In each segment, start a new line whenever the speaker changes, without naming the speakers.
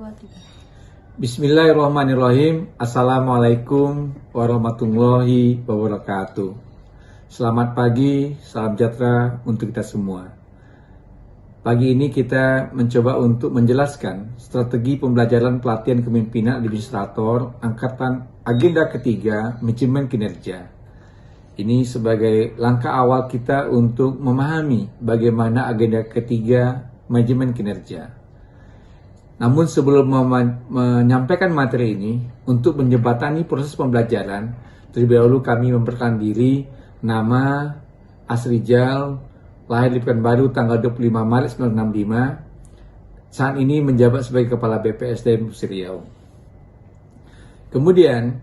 2, 3.
Bismillahirrahmanirrahim. Assalamualaikum warahmatullahi wabarakatuh. Selamat pagi, salam sejahtera untuk kita semua. Pagi ini kita mencoba untuk menjelaskan strategi pembelajaran pelatihan kepemimpinan administrator angkatan agenda ketiga manajemen kinerja. Ini sebagai langkah awal kita untuk memahami bagaimana agenda ketiga manajemen kinerja. Namun sebelum menyampaikan materi ini, untuk menjembatani proses pembelajaran, terlebih dahulu kami memperkenalkan diri, nama Asrijal, lahir di Pekanbaru tanggal 25 Maret 1965, saat ini menjabat sebagai Kepala BPSDM Riau. Kemudian,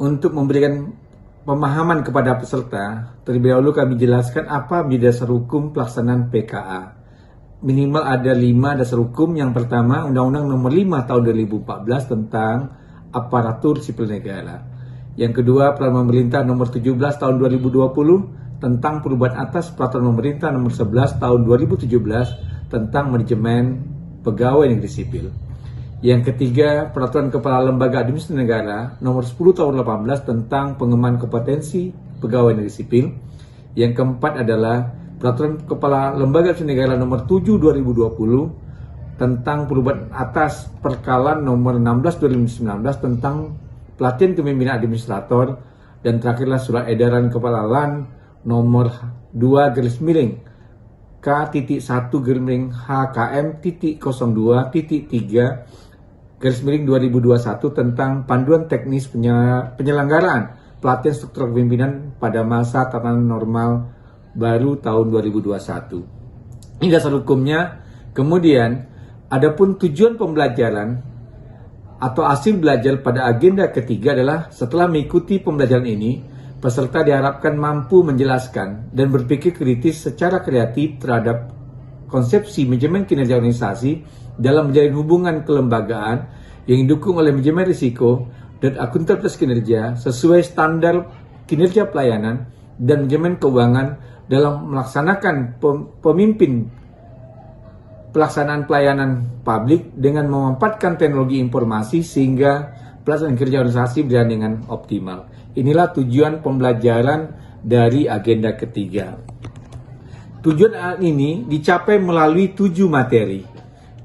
untuk memberikan pemahaman kepada peserta, terlebih dahulu kami jelaskan apa menjadi dasar hukum pelaksanaan PKA. Minimal ada 5 dasar hukum. Yang pertama, Undang-Undang Nomor 5 Tahun 2014 tentang Aparatur Sipil Negara. Yang kedua, Peraturan Pemerintah Nomor 17 Tahun 2020 tentang perubahan atas Peraturan Pemerintah Nomor 11 Tahun 2017 tentang manajemen pegawai negeri sipil. Yang ketiga, Peraturan Kepala Lembaga Administrasi Negara Nomor 10 Tahun 2018 tentang pengembangan kompetensi pegawai negeri sipil. Yang keempat adalah Peraturan Kepala Lembaga Administrasi Negara Nomor 7 2020 tentang perubahan atas Perkalan Nomor 16 2019 tentang pelatihan kepemimpinan administrator. Dan terakhirlah Surat Edaran Kepala LAN Nomor 2 K-1-HKM.02.3 tentang panduan teknis penyelenggaraan pelatihan struktur kepemimpinan pada masa tatanan normal baru tahun 2021. Ini dasar hukumnya. Kemudian, adapun tujuan pembelajaran atau hasil belajar pada agenda ketiga adalah setelah mengikuti pembelajaran ini, peserta diharapkan mampu menjelaskan dan berpikir kritis secara kreatif terhadap konsepsi manajemen kinerja organisasi dalam menjalin hubungan kelembagaan yang didukung oleh manajemen risiko dan akuntabilitas kinerja sesuai standar kinerja pelayanan dan manajemen keuangan dalam melaksanakan pemimpin pelaksanaan pelayanan publik dengan memanfaatkan teknologi informasi sehingga pelaksanaan kerja organisasi berjalan dengan optimal. Inilah tujuan pembelajaran dari agenda ketiga. Tujuan ini dicapai melalui 7 materi.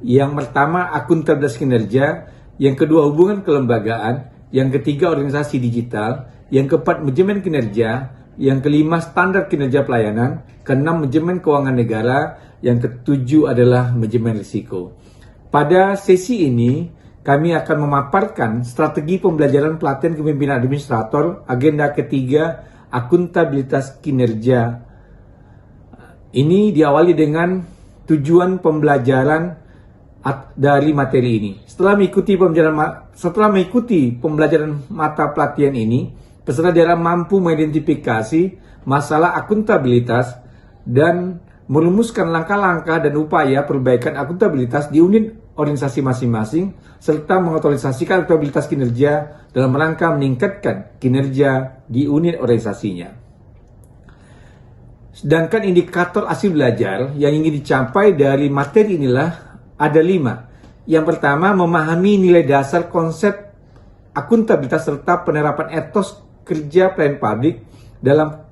Yang pertama, akuntabilitas kinerja. Yang kedua, hubungan kelembagaan. Yang ketiga, organisasi digital. Yang keempat, manajemen kinerja. Yang kelima, standar kinerja pelayanan. Keenam, manajemen keuangan negara. Yang ketujuh adalah manajemen risiko. Pada sesi ini, kami akan memaparkan strategi pembelajaran pelatihan kepemimpinan administrator, agenda ketiga, akuntabilitas kinerja. Ini diawali dengan tujuan pembelajaran dari materi ini. Setelah mengikuti pembelajaran mata pelatihan ini, peserta diharapkan mampu mengidentifikasi masalah akuntabilitas dan merumuskan langkah-langkah dan upaya perbaikan akuntabilitas di unit organisasi masing-masing, serta mengaktualisasikan akuntabilitas kinerja dalam rangka meningkatkan kinerja di unit organisasinya. Sedangkan indikator hasil belajar yang ingin dicapai dari materi inilah ada 5. Yang pertama, memahami nilai dasar konsep akuntabilitas serta penerapan etos kerja pelayanan publik dalam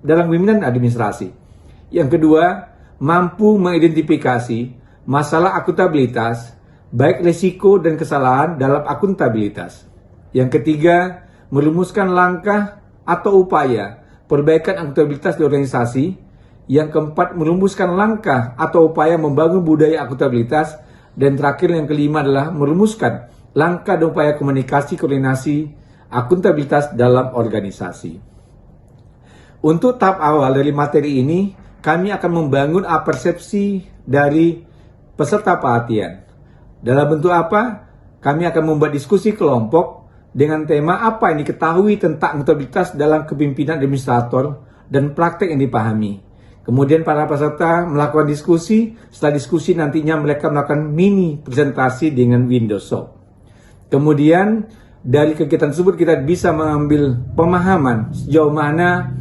pemimpinan administrasi. Yang kedua, mampu mengidentifikasi masalah akuntabilitas, baik risiko dan kesalahan dalam akuntabilitas. Yang ketiga, merumuskan langkah atau upaya perbaikan akuntabilitas di organisasi. Yang keempat, merumuskan langkah atau upaya membangun budaya akuntabilitas. Dan terakhir yang kelima adalah merumuskan langkah dan upaya komunikasi koordinasi akuntabilitas dalam organisasi. Untuk tahap awal dari materi ini, kami akan membangun persepsi dari peserta pelatihan. Dalam bentuk apa? Kami akan membuat diskusi kelompok dengan tema apa yang diketahui tentang akuntabilitas dalam kepemimpinan administrator dan praktek yang dipahami. Kemudian para peserta melakukan diskusi. Setelah diskusi nantinya mereka melakukan mini presentasi dengan Windows Shop. Kemudian dari kegiatan tersebut kita bisa mengambil pemahaman sejauh mana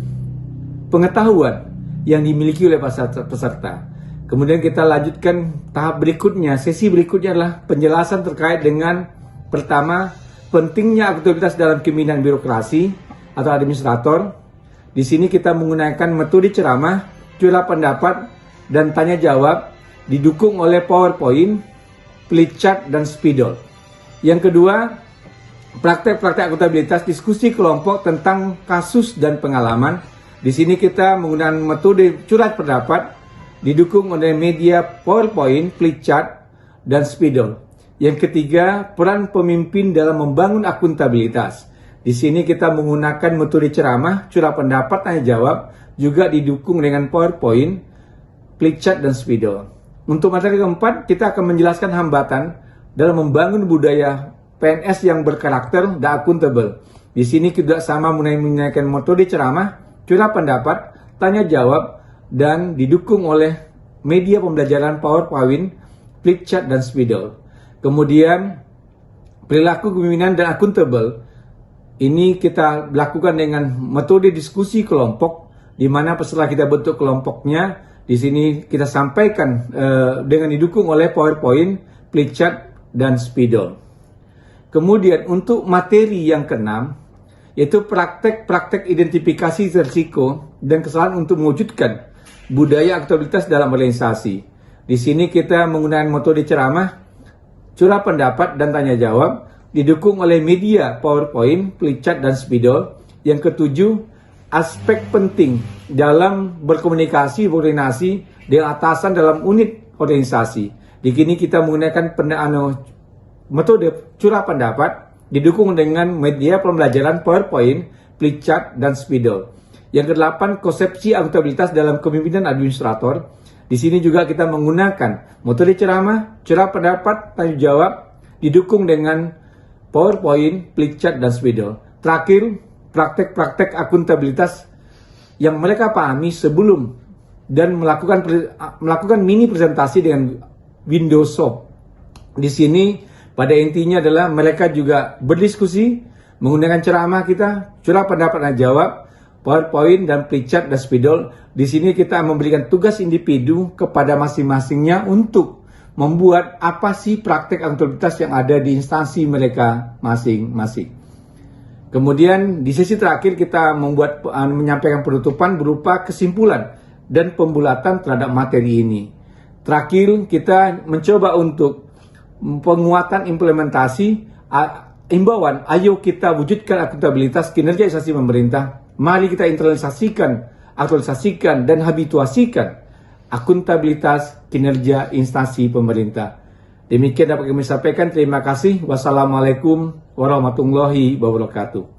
pengetahuan yang dimiliki oleh peserta. Kemudian kita lanjutkan tahap berikutnya, sesi berikutnya adalah penjelasan terkait dengan pertama, pentingnya akuntabilitas dalam kepemimpinan birokrasi atau administrator. Di sini kita menggunakan metode ceramah, curah pendapat, dan tanya jawab didukung oleh PowerPoint, flipchart, dan spidol. Yang kedua, praktek-praktek akuntabilitas diskusi kelompok tentang kasus dan pengalaman. Di sini kita menggunakan metode curhat pendapat didukung oleh media PowerPoint, flipchart, dan spidol. Yang ketiga, peran pemimpin dalam membangun akuntabilitas. Di sini kita menggunakan metode ceramah, curah pendapat, tanya jawab, juga didukung dengan PowerPoint, flipchart, dan spidol. Untuk materi keempat, kita akan menjelaskan hambatan dalam membangun budaya PNS yang berkarakter dan akuntabel. Di sini kita sama menggunakan metode ceramah, curah pendapat, tanya jawab, dan didukung oleh media pembelajaran PowerPoint, flipchart, dan spidol. Kemudian perilaku kepemimpinan dan akuntabel ini kita lakukan dengan metode diskusi kelompok, di mana setelah kita bentuk kelompoknya, di sini kita sampaikan dengan didukung oleh PowerPoint, flipchart, dan spidol. Kemudian untuk materi yang keenam, yaitu praktek-praktek identifikasi risiko dan kesalahan untuk mewujudkan budaya akuntabilitas dalam organisasi. Di sini kita menggunakan metode ceramah, curah pendapat, dan tanya jawab, didukung oleh media PowerPoint, flipchart, dan spidol. Yang ketujuh, aspek penting dalam berkomunikasi, koordinasi dengan atasan dalam unit organisasi. Di sini kita menggunakan metode curah pendapat, didukung dengan media pembelajaran PowerPoint, flipchart, dan spidol. Yang kedelapan, konsepsi akuntabilitas dalam kepemimpinan administrator. Di sini juga kita menggunakan metode ceramah, curah pendapat, tanya jawab, didukung dengan PowerPoint, flipchart, dan spidol. Terakhir, praktek-praktek akuntabilitas yang mereka pahami sebelum dan melakukan mini presentasi dengan Windows Shop. Di sini pada intinya adalah mereka juga berdiskusi menggunakan ceramah kita, curah pendapat dan jawab, PowerPoint, dan flipchart, dan spidol. Di sini kita memberikan tugas individu kepada masing-masingnya untuk membuat apa sih praktek akuntabilitas yang ada di instansi mereka masing-masing. Kemudian di sesi terakhir kita menyampaikan penutupan berupa kesimpulan dan pembulatan terhadap materi ini. Terakhir kita mencoba untuk penguatan implementasi imbauan, ayo kita wujudkan akuntabilitas kinerja instansi pemerintah. Mari kita internalisasikan, aktualisasikan, dan habituasikan akuntabilitas kinerja instansi pemerintah. Demikian dapat kami sampaikan. Terima kasih. Wassalamualaikum warahmatullahi wabarakatuh.